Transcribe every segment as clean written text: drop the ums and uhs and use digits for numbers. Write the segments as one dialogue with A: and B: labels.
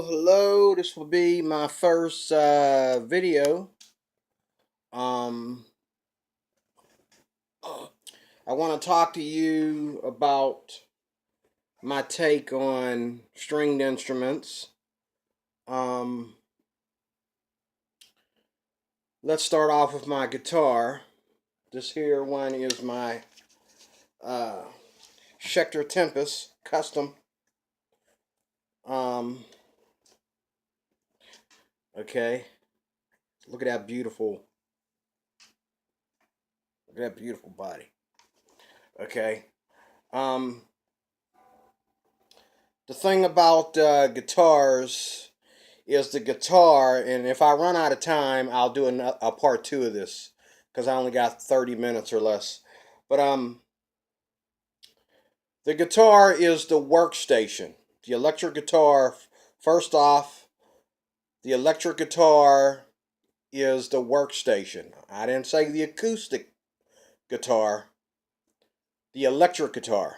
A: Hello. This will be my first video. Um, I want to talk to you about my take on stringed instruments. Um, let's start off with my guitar. This here one is my uh, Schecter Tempest Custom. Um, okay, look at that beautiful, body. Okay. Um, the thing about guitars is the guitar, and if I run out of time, I'll do a part two of this because I only got 30 minutes or less. But the guitar is the workstation. The electric guitar, first off, the electric guitar is the workstation. I didn't say the acoustic guitar. The electric guitar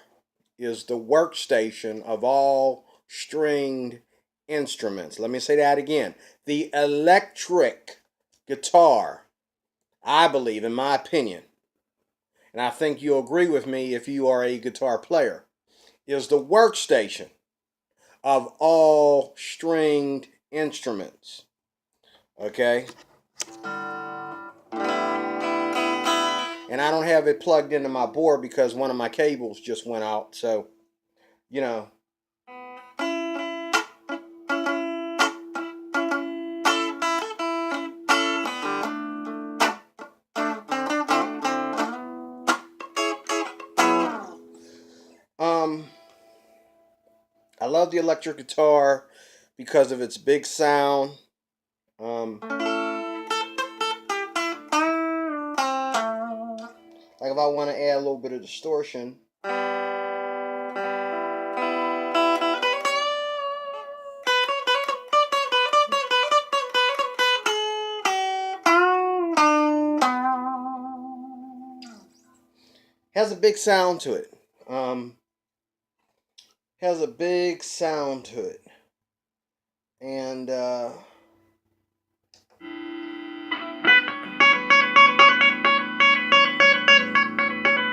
A: is the workstation of all stringed instruments. Let me say that again. The electric guitar, I believe, in my opinion, and I think you'll agree with me if you are a guitar player, is the workstation of all stringed instruments. Okay? And I don't have it plugged into my board because one of my cables just went out. So, you know, um, I love the electric guitar because of its big sound. Like if I want to add a little bit of distortion, has a big sound to it. Has a big sound to it, and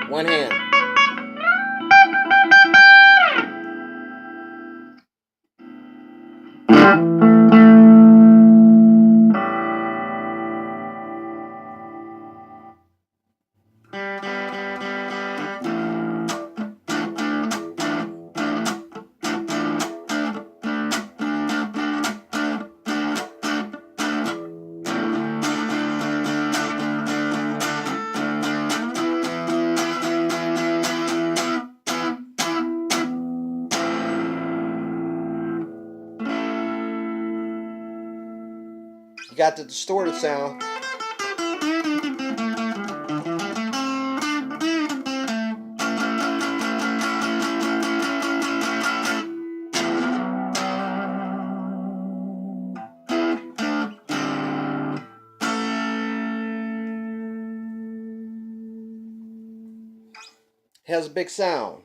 A: one hand. You got the distorted sound. Has a big sound.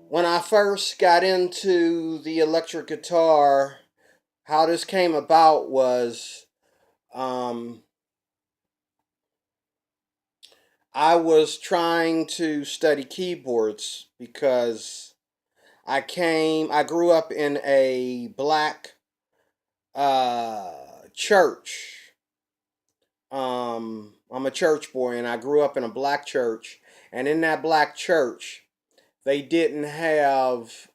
A: When I first got into the electric guitar, how this came about was I was trying to study keyboards because I grew up in a black church. I'm a church boy, and I grew up in a black church. And in that black church, they didn't have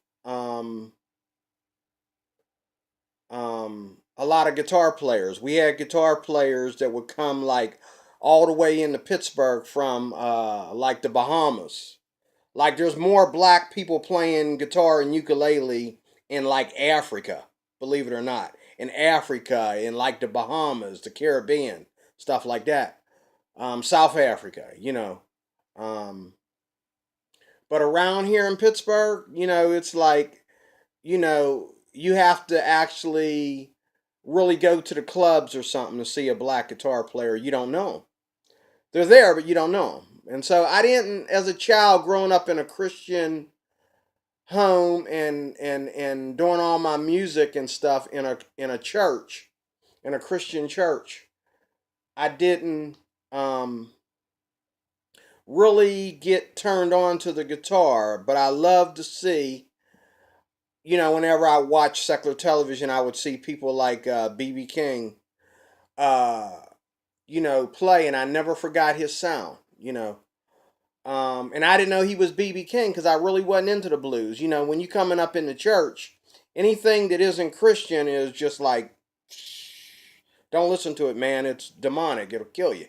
A: a lot of guitar players. We had guitar players that would come like all the way into Pittsburgh from like the Bahamas. Like there's more black people playing guitar and ukulele in like Africa, believe it or not. In Africa, in like the Bahamas, the Caribbean, stuff like that. South Africa, you know. Um, but around here in Pittsburgh, it's like, you have to actually really go to the clubs or something to see a black guitar player. You don't know 'em. They're there, but you don't know them. And so I didn't, as a child growing up in a Christian home, and doing all my music and stuff in a church, in a Christian church, I didn't um, really get turned on to the guitar, but I love to see, whenever I watch secular television, I would see people like BB King, uh, play, and I never forgot his sound. And I didn't know he was BB King because I really wasn't into the blues. When you coming up in the church, anything that isn't Christian is just like, don't listen to it, man. It's demonic. It'll kill you.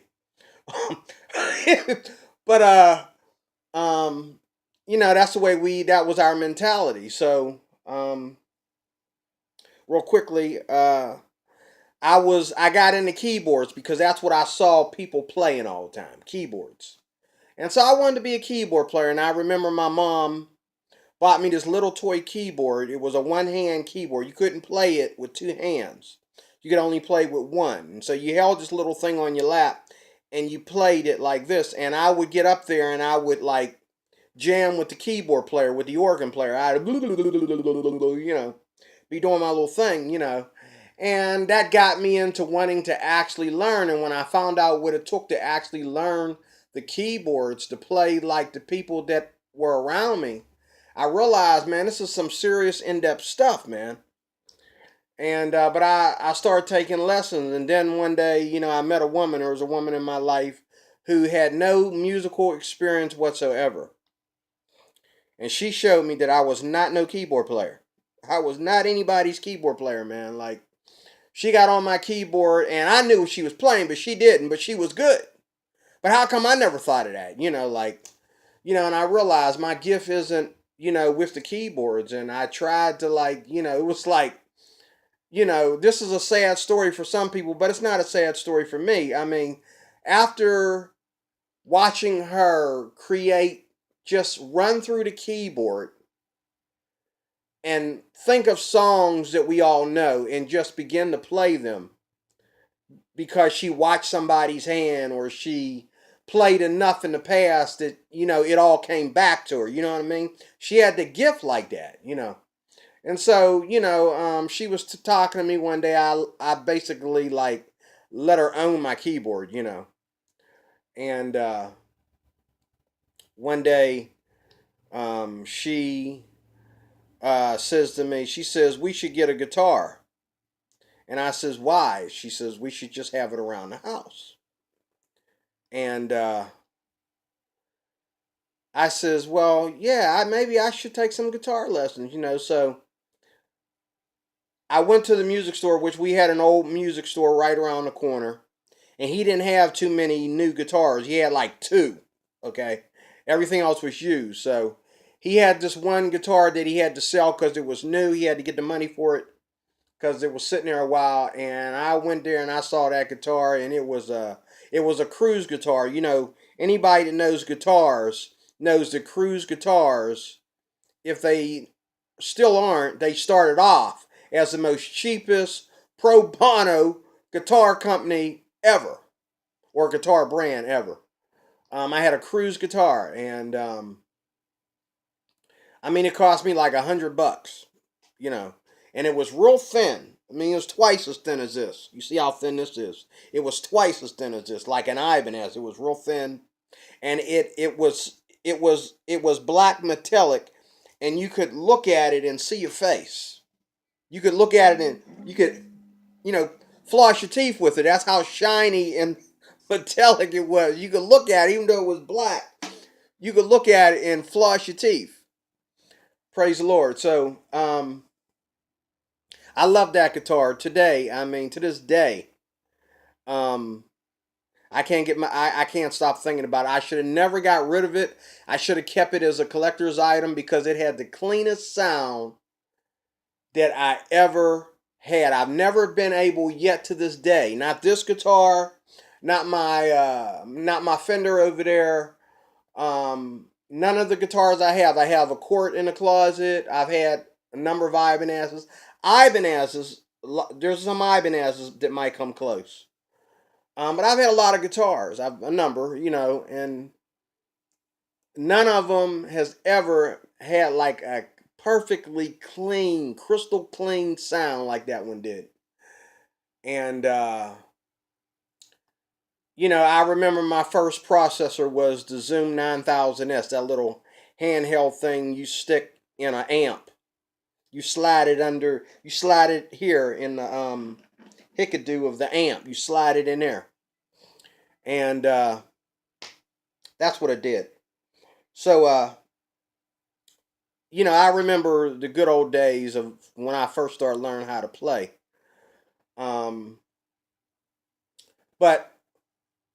A: but um, that's the way that was our mentality. So real quickly, I got into keyboards because that's what I saw people playing all the time, keyboards. And so I wanted to be a keyboard player. And I remember my mom bought me this little toy keyboard. It was a one-hand keyboard. You couldn't play it with two hands. You could only play with one. And so you held this little thing on your lap and you played it like this. And I would get up there and I would like jam with the keyboard player, with the organ player. I'd be doing my little thing. And that got me into wanting to actually learn. And when I found out what it took to actually learn the keyboards to play like the people that were around me, I realized, man, this is some serious in-depth stuff, man. And but I started taking lessons, and then one day, I met a woman. There was a woman in my life who had no musical experience whatsoever, and she showed me that I was not no keyboard player. I was not anybody's keyboard player, man. Like, she got on my keyboard, and I knew she was playing, but she didn't. But she was good. But how come I never thought of that? And I realized my gift isn't, with the keyboards. And I tried to, it was like, this is a sad story for some people, but it's not a sad story for me. I mean, after watching her create, just run through the keyboard and think of songs that we all know and just begin to play them because she watched somebody's hand or she played enough in the past that, it all came back to her. You know what I mean? She had the gift like that. And so, she was talking to me one day. I basically like let her own my keyboard. And one day, she says to me, she says, we should get a guitar. And I says, why? She says, we should just have it around the house. And I says, well, yeah, maybe I should take some guitar lessons. So I went to the music store, which we had an old music store right around the corner. And he didn't have too many new guitars. He had like two, okay? Everything else was used. So he had this one guitar that he had to sell because it was new. He had to get the money for it because it was sitting there a while. And I went there and I saw that guitar, and it was a cruise guitar. Anybody that knows guitars knows that cruise guitars, if they still aren't, they started off as the most cheapest pro bono guitar company ever, or guitar brand ever. I had a cruise guitar, and I mean, it cost me like $100, you know, and it was real thin. I mean, it was twice as thin as this. You see how thin this is? It was twice as thin as this, like an Ibanez. It was real thin, and it was black metallic, and you could look at it and see your face. You could look at it and you could, floss your teeth with it. That's how shiny and metallic it was. You could look at it, even though it was black. You could look at it and floss your teeth. Praise the Lord. So, I love that guitar today. I mean, to this day, um, I can't stop thinking about it. I should have never got rid of it. I should have kept it as a collector's item because it had the cleanest sound that I ever had. I've never been able yet to this day. Not this guitar, not my Fender over there. None of the guitars I have. I have a Court in the closet. I've had a number of Ibanez's. There's some Ibanez's that might come close. But I've had a lot of guitars. I've a number, and none of them has ever had like a perfectly clean, crystal clean sound like that one did. And I remember my first processor was the Zoom 9000S, that little handheld thing you stick in an amp. You slide it here in the hickadoo of the amp. You slide it in there. And that's what it did. So, I remember the good old days of when I first started learning how to play. Um, but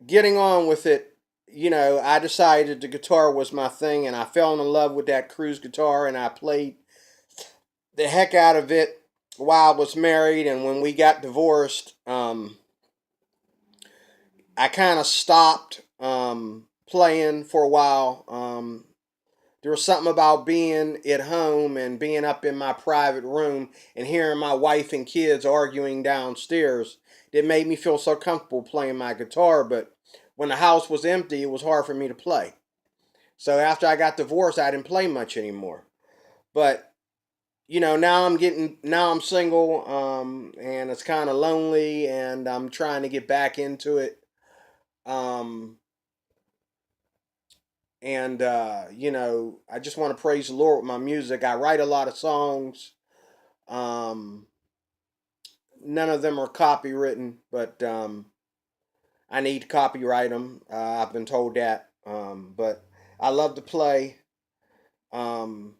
A: getting on with it, I decided the guitar was my thing, and I fell in love with that cruise guitar, and I played the heck out of it while I was married. And when we got divorced, I kind of stopped playing for a while. There was something about being at home and being up in my private room and hearing my wife and kids arguing downstairs that made me feel so comfortable playing my guitar. But when the house was empty, it was hard for me to play. So after I got divorced, I didn't play much anymore. But now I'm single, and it's kind of lonely, and I'm trying to get back into it. Um, and I just want to praise the Lord with my music. I write a lot of songs. Um, None of them are copywritten, but I need to copyright them. I've been told that. But I love to play. Um,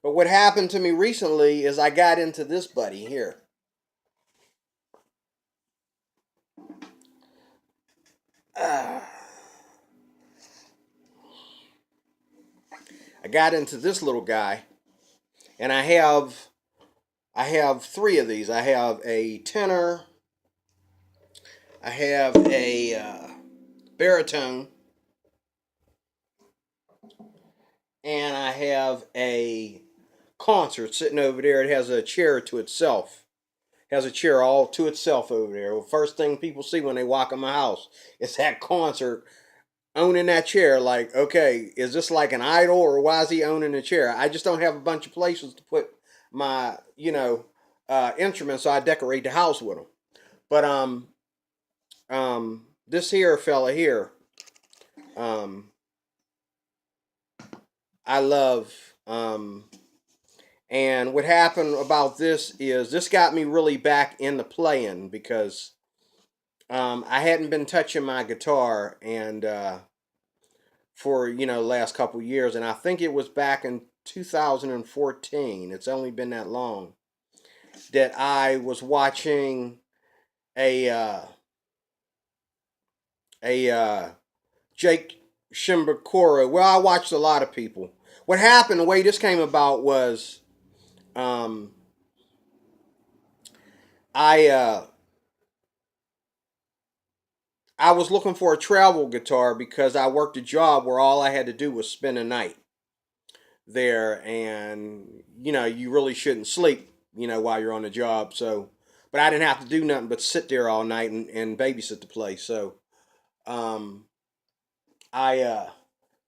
A: but what happened to me recently is I got into this buddy here. Uh, I got into this little guy, and I have three of these. I have a tenor. I have a baritone, and I have a concert sitting over there. It has a chair to itself. It has a chair all to itself over there. The first thing people see when they walk in my house is that concert owning that chair. Like, okay, is this like an idol, or why is he owning a chair? I just don't have a bunch of places to put my instruments, so I decorate the house with them. But this here fella here, um, I love. And what happened about this is this got me really back into playing because I hadn't been touching my guitar and for last couple years, and I think it was back in 2014. It's only been that long that I was watching a a Jake Shimbakura. Well, I watched a lot of people. What happened? The way this came about was um, I I was looking for a travel guitar because I worked a job where all I had to do was spend a night there, and you really shouldn't sleep while you're on the job. So, but I didn't have to do nothing but sit there all night and babysit the place. So um, I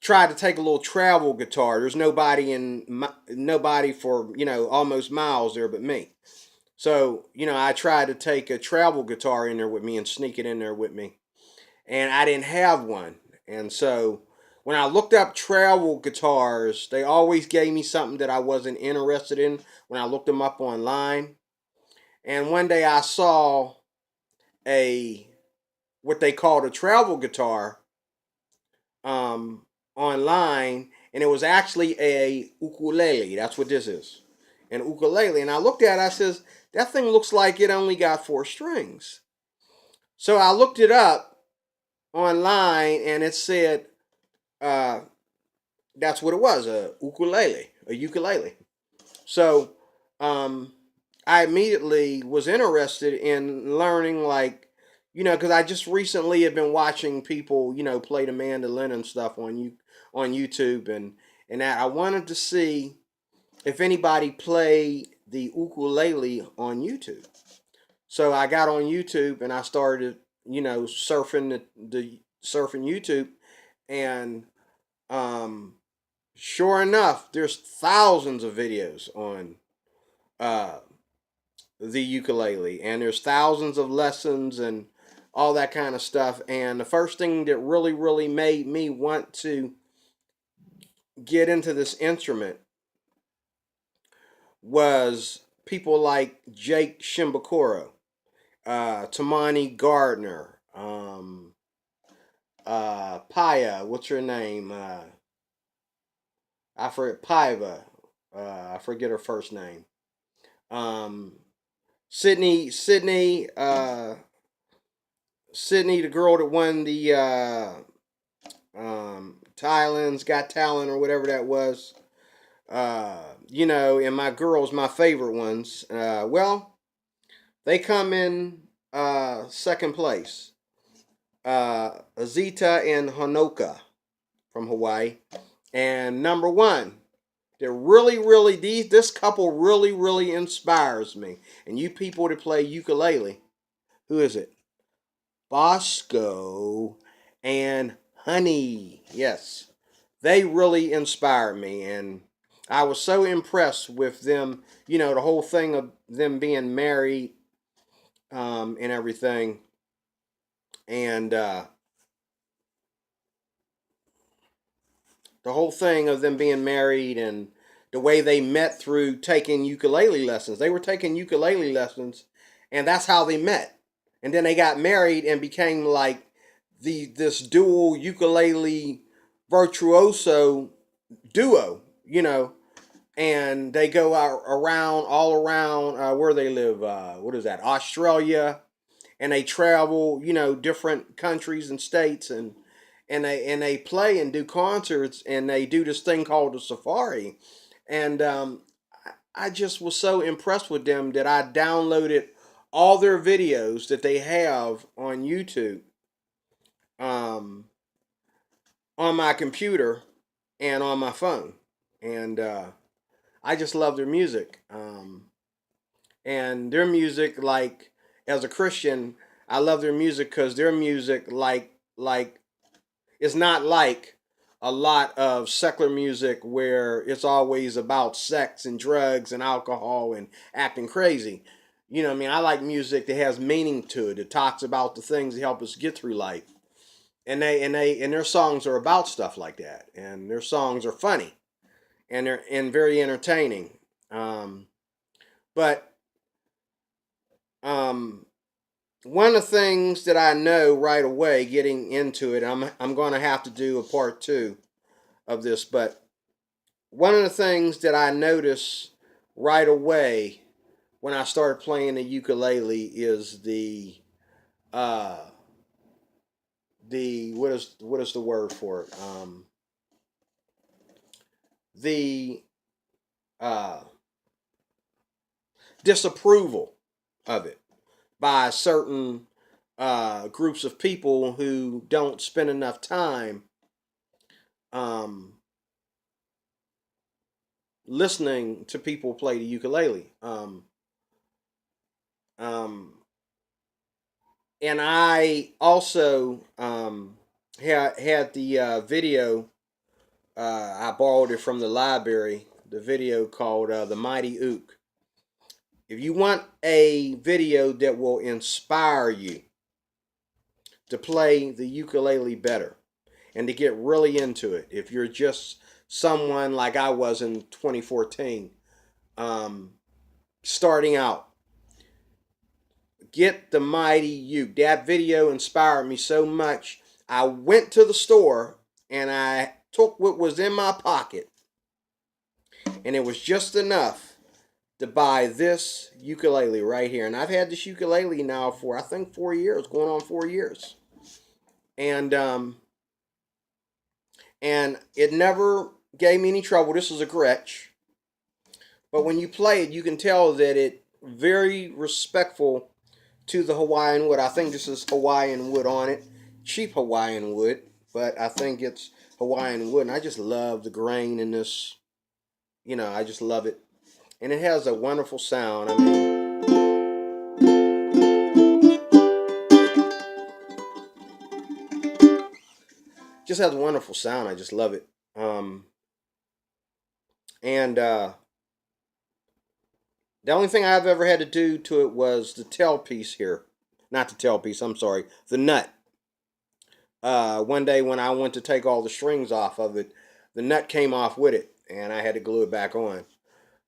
A: tried to take a little travel guitar. There's nobody for almost miles there but me. So I tried to take a travel guitar in there with me and sneak it in there with me, and I didn't have one. And so when I looked up travel guitars, they always gave me something that I wasn't interested in when I looked them up online. And one day I saw a what they called a travel guitar online, and it was actually a ukulele. That's what this is, an ukulele. And I looked at it, I says, that thing looks like it only got four strings. So I looked it up online, and it said uh, that's what it was, a ukulele. So um, I immediately was interested in learning, like, because I just recently had been watching people, play the mandolin and stuff on YouTube, and that I wanted to see if anybody played the ukulele on YouTube. So I got on YouTube and I started, surfing the surfing YouTube, and um, Sure enough, there's thousands of videos on uh, the ukulele, and there's thousands of lessons and all that kind of stuff. And the first thing that really, really made me want to get into this instrument was people like Jake Shimbakuro, Tamani Gardner, Paya, what's her name? I forget Paiva. I forget her first name. Um, Sydney, the girl that won the Thailand's Got Talent or whatever that was. And my girls, my favorite ones. Well, they come in second place. Azita and Honoka from Hawaii, and number one. They're really, really this couple really, really inspires me. And you people that play ukulele, who is it? Bosco and Honey. Yes, they really inspired me, and I was so impressed with them. The whole thing of them being married, and everything, and the whole thing of them being married and the way they met through taking ukulele lessons. They were taking ukulele lessons, and that's how they met. And then they got married and became like this dual ukulele virtuoso duo, and they go out around all around where they live. What is that? Australia, and they travel, different countries and states, and they play and do concerts, and they do this thing called the safari, and I just was so impressed with them that I downloaded all their videos that they have on YouTube, um, on my computer and on my phone, and I just love their music, and their music, like, as a Christian, I love their music because their music, like it's not like a lot of secular music where it's always about sex and drugs and alcohol and acting crazy. What I mean? I like music that has meaning to it. It talks about the things that help us get through life. And their songs are about stuff like that. And their songs are funny, and they're very entertaining. But um one of the things that I know right away getting into it, I'm going to have to do a part 2 of this, but one of the things that I notice right away when I started playing the ukulele is uh the what is the word for it? The uh disapproval of it by certain groups of people who don't spend enough time um listening to people play the ukulele. Um, and I also had the video. I borrowed it from the library. The video called "The Mighty Ook." If you want a video that will inspire you to play the ukulele better and to get really into it, if you're just someone like I was in 2014, um, starting out, get the Mighty Uke. That video inspired me so much. I went to the store and I took what was in my pocket, and it was just enough to buy this ukulele right here. And I've had this ukulele now for, I think, 4 years, going on 4 years, and and it never gave me any trouble. This is a Gretsch, but when you play it, you can tell that it very respectful to the Hawaiian wood. I think this is Hawaiian wood on it, cheap Hawaiian wood, but I think it's Hawaiian wood, and I just love the grain in this. I just love it, and it has a wonderful sound. I mean, just has a wonderful sound. I just love it. And the only thing I've ever had to do to it was the tail piece here. Not the tail piece, I'm sorry, the nut. One day when I went to take all the strings off of it, the nut came off with it, and I had to glue it back on.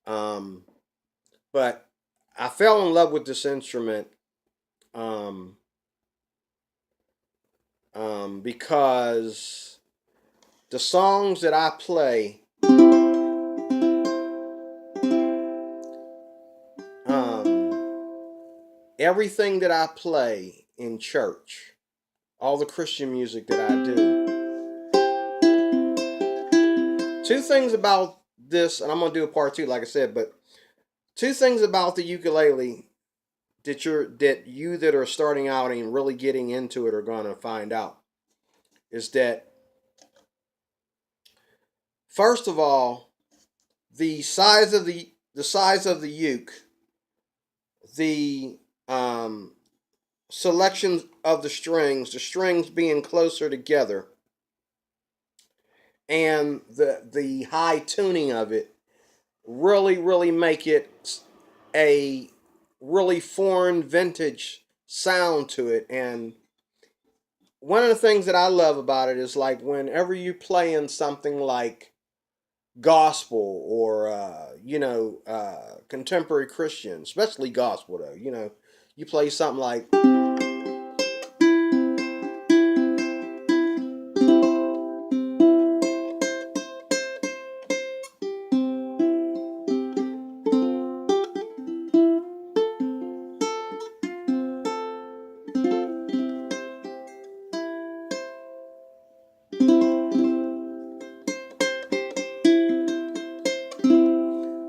A: Um, but I fell in love with this instrument um, because the songs that I play, um, everything that I play in church, all the Christian music that I do. Two things about this, and I'm gonna do a part two, like I said, but two things about the ukulele that are starting out and really getting into it are gonna find out is that first of all, the size of the uke, the selection of the strings being closer together, and the high tuning of it really make it a really foreign vintage sound to it. And one of the things that I love about it is like whenever you play in something like gospel or contemporary Christian, especially gospel though, you play something like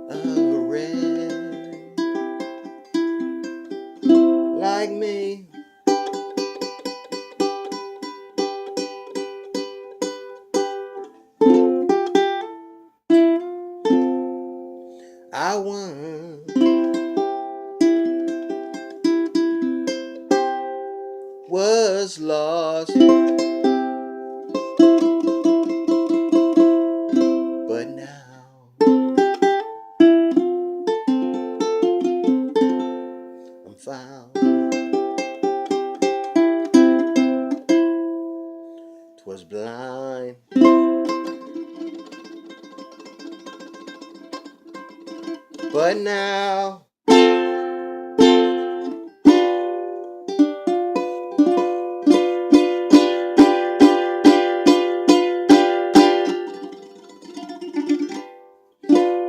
A: a red like me. I once was lost, but now I'm found. 'Twas blind, but now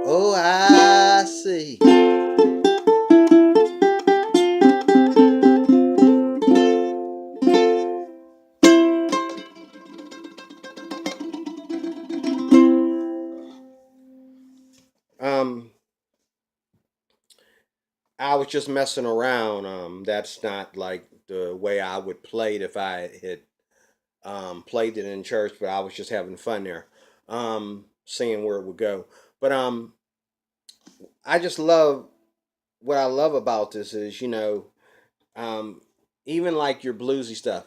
A: oh I see. Um, I was just messing around. That's not like the way I would play it if I had played it in church, but I was just having fun there, seeing where it would go. But I just love what I love about this is um, even like your bluesy stuff.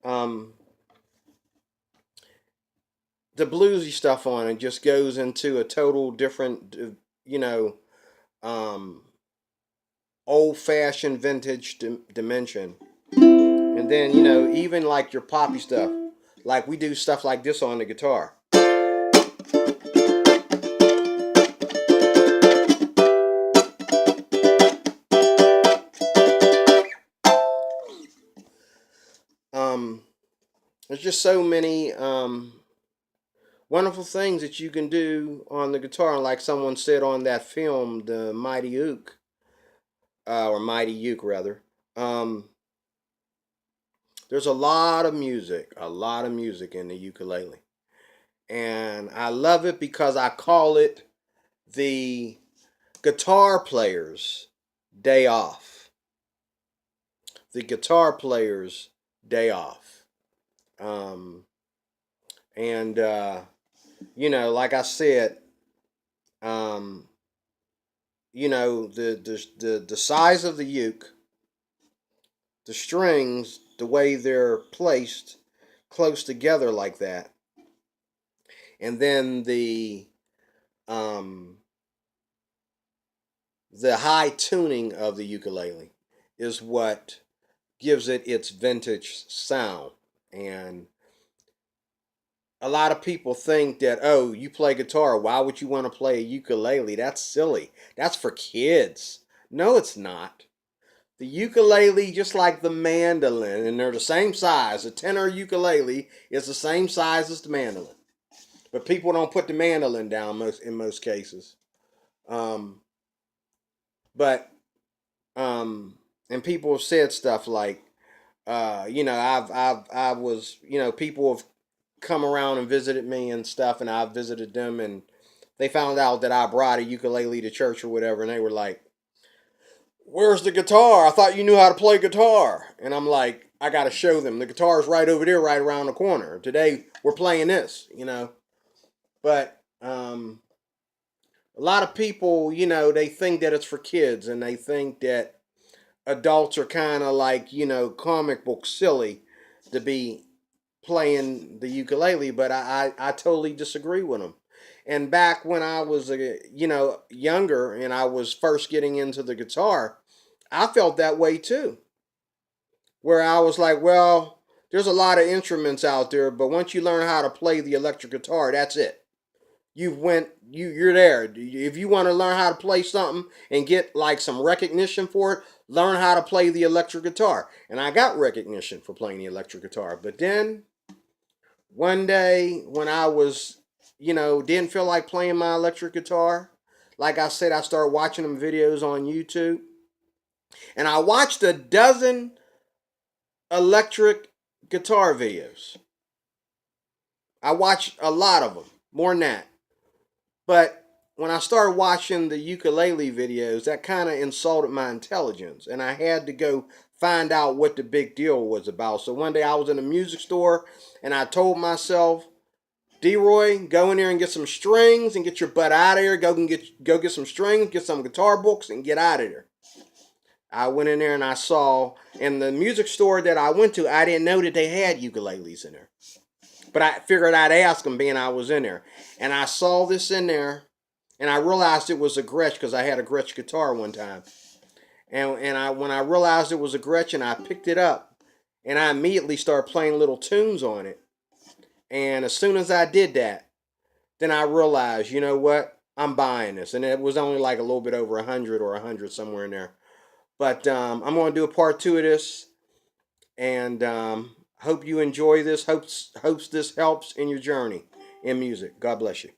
A: Um, the bluesy stuff on it just goes into a total different, you know, um, old fashioned vintage dimension. And then, even like your poppy stuff, like we do stuff like this on the guitar. There's just so many wonderful things that you can do on the guitar. And like someone said on that film, the Mighty Ook, or Mighty Uke rather, um, there's a lot of music in the ukulele. And I love it because I call it the guitar player's day off. The guitar player's day off. Um, and, like I said, um, the size of the uke, the strings, the way they're placed close together like that, and then um, the high tuning of the ukulele is what gives it its vintage sound. And a lot of people think that, oh, you play guitar, why would you want to play a ukulele? That's silly. That's for kids. No, it's not. The ukulele, just like the mandolin, and they're the same size. The tenor ukulele is the same size as the mandolin. But people don't put the mandolin down in most cases. Um, but and people have said stuff like, I was, people have come around and visited me and stuff, and I've visited them, and they found out that I brought a ukulele to church or whatever, and they were like, "Where's the guitar? I thought you knew how to play guitar." And I'm like, I got to show them. The guitar's right over there, right around the corner. Today we're playing this. But a lot of people, they think that it's for kids, and they think that adults are kind of like, comic book silly to be playing the ukulele, but I totally disagree with them. And back when I was, younger and I was first getting into the guitar, I felt that way too. Where I was like, well, there's a lot of instruments out there, but once you learn how to play the electric guitar, that's it. You're there. If you want to learn how to play something and get like some recognition for it, learn how to play the electric guitar. And I got recognition for playing the electric guitar. But then one day when I was, didn't feel like playing my electric guitar, like I said, I started watching them videos on YouTube. And I watched a dozen electric guitar videos. I watched a lot of them, more than that. But when I started watching the ukulele videos, that kind of insulted my intelligence. And I had to go find out what the big deal was about. So one day I was in a music store and I told myself, D-Roy, go in there and get some strings and get your butt out of here. Go get some strings, get some guitar books, and get out of there. I went in there and I saw in the music store that I went to, I didn't know that they had ukuleles in there. But I figured I'd ask them being I was in there. And I saw this in there and I realized it was a Gretsch because I had a Gretsch guitar one time. And when I realized it was a Gretsch, and I picked it up and I immediately started playing little tunes on it. And as soon as I did that, then I realized, you know what? I'm buying this. And it was only like a little bit over 100 or 100 somewhere in there. But I'm going to do a part 2 of this. And hope you enjoy this. Hopes this helps in your journey in music. God bless you.